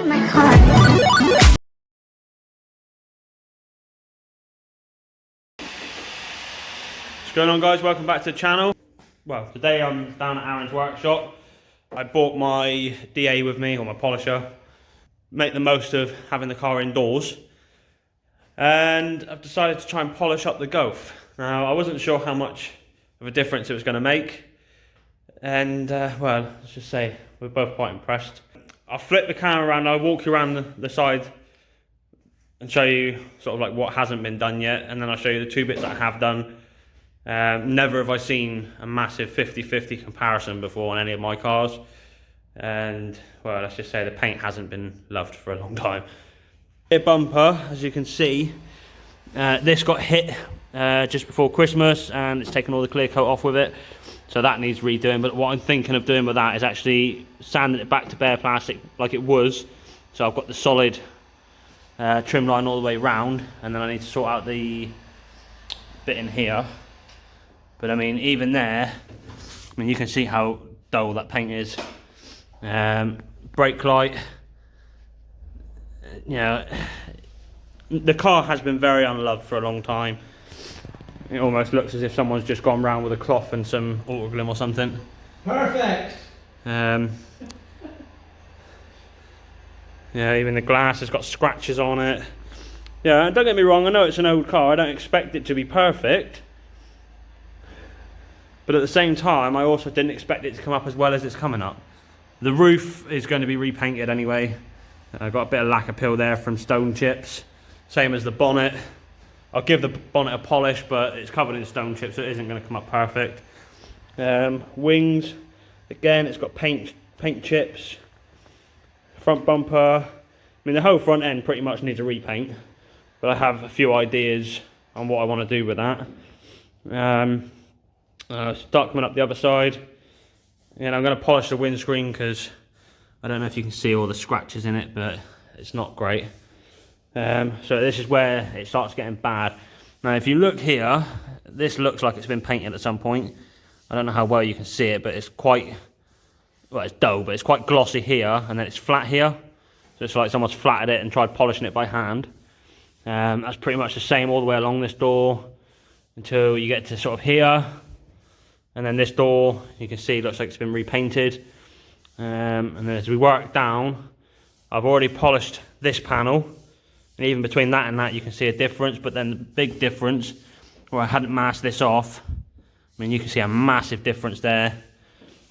my car. What's going on, guys? Welcome back to the channel. Well, today I'm down at Aaron's workshop. I bought my DA with me, or my polisher. Make the most of having the car indoors. And I've decided to try and polish up the Golf. Now, I wasn't sure how much of a difference it was going to make. And, well, let's just say we're both quite impressed. I'll flip the camera around, I'll walk you around the side and show you sort of like what hasn't been done yet. And then I'll show you the two bits that I have done. Never have I seen a massive 50-50 comparison before on any of my cars. And, well, let's just say the paint hasn't been loved for a long time. Rear bumper, as you can see, this got hit just before Christmas and it's taken all the clear coat off with it. So that needs redoing, but what I'm thinking of doing with that is actually sanding it back to bare plastic like it was. So I've got the solid trim line all the way round, and then I need to sort out the bit in here. But I mean, even there, I mean, you can see how dull that paint is. Brake light, you know, the car has been very unloved for a long time. It almost looks as if someone's just gone round with a cloth and some autoglym or something. Perfect! Yeah, even the glass has got scratches on it. Yeah, don't get me wrong, I know it's an old car, I don't expect it to be perfect. But at the same time, I also didn't expect it to come up as well as it's coming up. The roof is going to be repainted anyway. I've got a bit of lacquer peel there from stone chips. Same as the bonnet. I'll give the bonnet a polish, but it's covered in stone chips, so it isn't going to come up perfect. Wings, again, it's got paint chips. Front bumper, I mean the whole front end pretty much needs a repaint, but I have a few ideas on what I want to do with that. Start coming up the other side, and I'm going to polish the windscreen because I don't know if you can see all the scratches in it, but it's not great. So this is where it starts getting bad. Now if you look here, this looks like it's been painted at some point. I don't know how well you can see it, but it's quite, well, it's dull, but it's quite glossy here, and then it's flat here. So it's like someone's flattened it and tried polishing it by hand. That's pretty much the same all the way along this door until you get to sort of here. And then this door, you can see, looks like it's been repainted. And then as we work down, I've already polished this panel. And even between that and that, you can see a difference. But then the big difference, where I hadn't masked this off, I mean, you can see a massive difference there.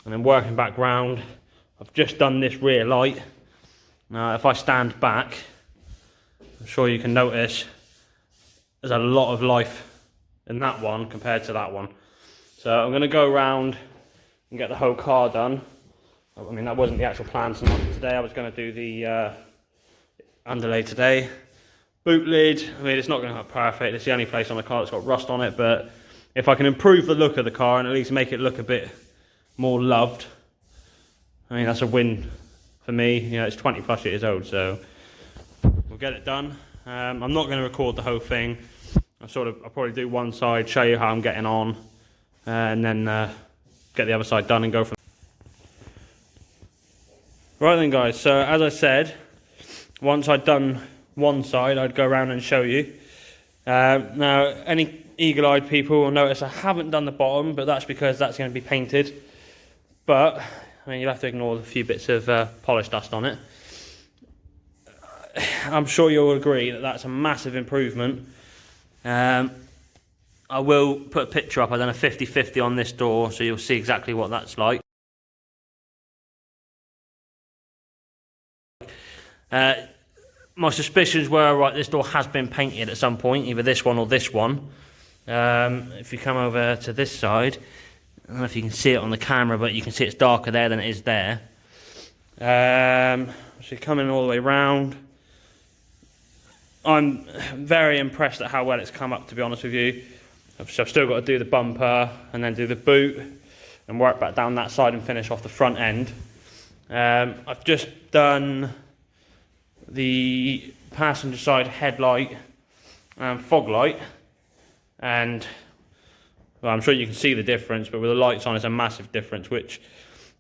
And then working back round, I've just done this rear light. Now, if I stand back, I'm sure you can notice there's a lot of life in that one compared to that one. So I'm going to go around and get the whole car done. I mean, that wasn't the actual plan today. I was going to do the underlay today. Boot lid, I mean, it's not going to look perfect. It's the only place on the car that's got rust on it, but if I can improve the look of the car and at least make it look a bit more loved, I mean, that's a win for me. You know, it's 20 plus years old, so we'll get it done. I'm not going to record the whole thing. I'll probably do one side, show you how I'm getting on, and then get the other side done and go from there. Right then, guys, so as I said, once I'd done one side, I'd go around and show you. Now, any eagle-eyed people will notice I haven't done the bottom, but that's because that's going to be painted. But, I mean, you'll have to ignore the few bits of polish dust on it. I'm sure you'll agree that that's a massive improvement. I will put a picture up. I've done a 50-50 on this door, so you'll see exactly what that's like. My suspicions were, right, this door has been painted at some point, either this one or this one. If you come over to this side, I don't know if you can see it on the camera, but you can see it's darker there than it is there. So coming all the way round. I'm very impressed at how well it's come up, to be honest with you. I've still got to do the bumper and then do the boot and work back down that side and finish off the front end. I've just done the passenger side headlight and fog light, and well, I'm sure you can see the difference, but with the lights on it's a massive difference, which,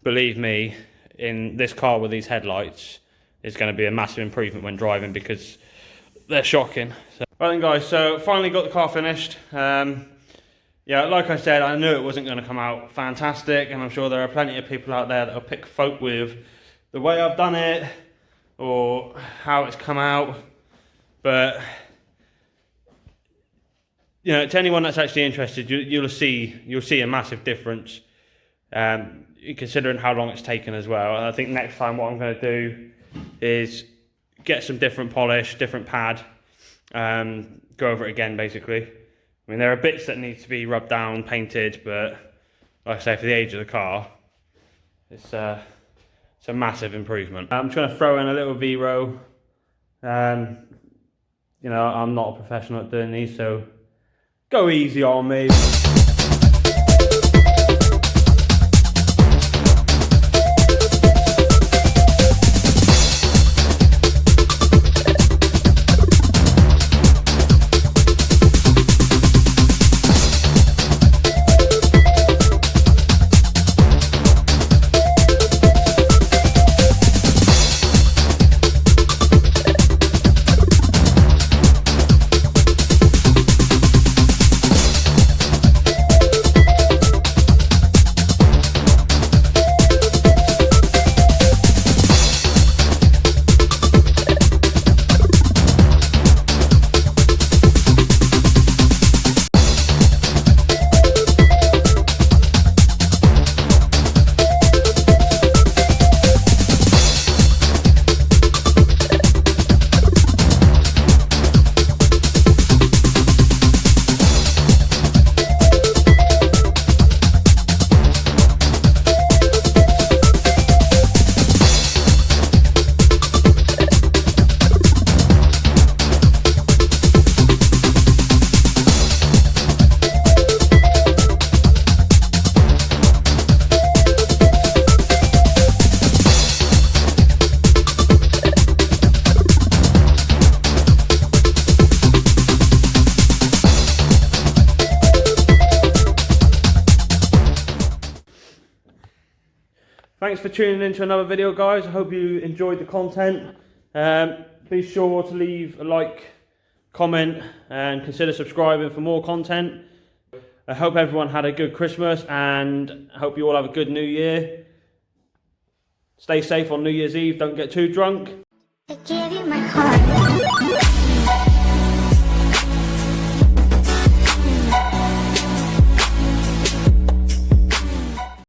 believe me, in this car with these headlights is going to be a massive improvement when driving, because they're shocking. So, right then guys, so finally got the car finished. Yeah, like I said, I knew it wasn't going to come out fantastic, and I'm sure there are plenty of people out there that will pick fault with the way I've done it or how it's come out. But you know, to anyone that's actually interested, you'll see a massive difference, considering how long it's taken as well. And I think next time what I'm going to do is get some different polish, different pad, go over it again basically. I mean, there are bits that need to be rubbed down, painted, but like I say, for the age of the car, it's a massive improvement. I'm trying to throw in a little V-row. You know, I'm not a professional at doing these, so go easy on me. Thanks for tuning in to another video, guys. I hope you enjoyed the content. Be sure to leave a like, comment, and consider subscribing for more content. I hope everyone had a good Christmas, and I hope you all have a good New Year. Stay safe on New Year's Eve. Don't get too drunk. I give you my heart.